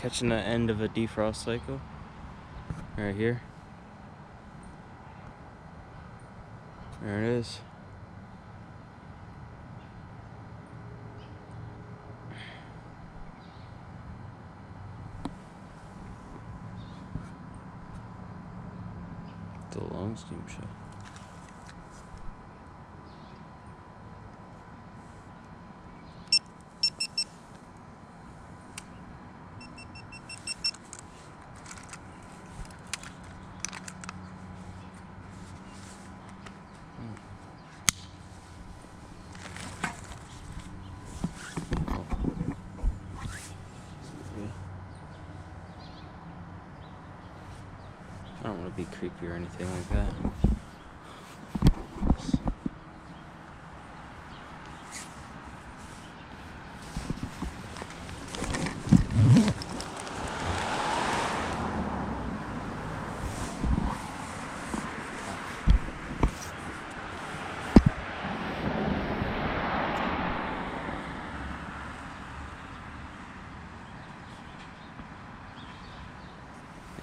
Catching the end of a defrost cycle right here. There it is. The long steam show. I don't want to be creepy or anything like that.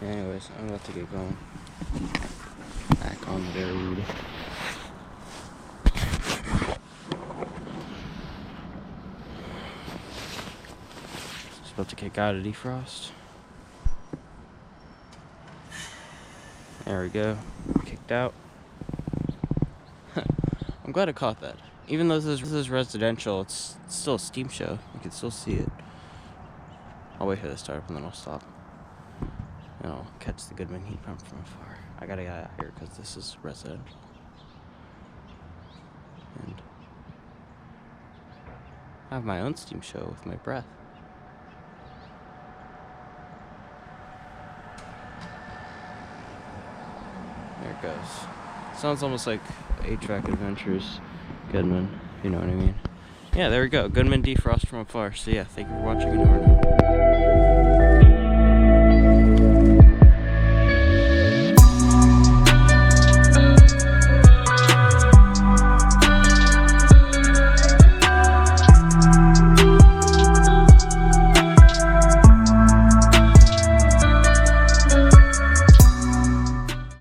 Anyways, I'm about to get going. Back on the road. Just about to kick out of defrost. There we go. Kicked out. I'm glad I caught that. Even though this is residential, it's still a steam show. You can still see it. I'll wait for it to start up and then I'll stop. And I'll catch the Goodman heat pump from afar. I gotta get out of here because this is residential. And I have my own steam show with my breath. There it goes. Sounds almost like HVAC Adventures Goodman, you know what I mean. Yeah, there we go. Goodman defrost from afar. So yeah, thank you for watching.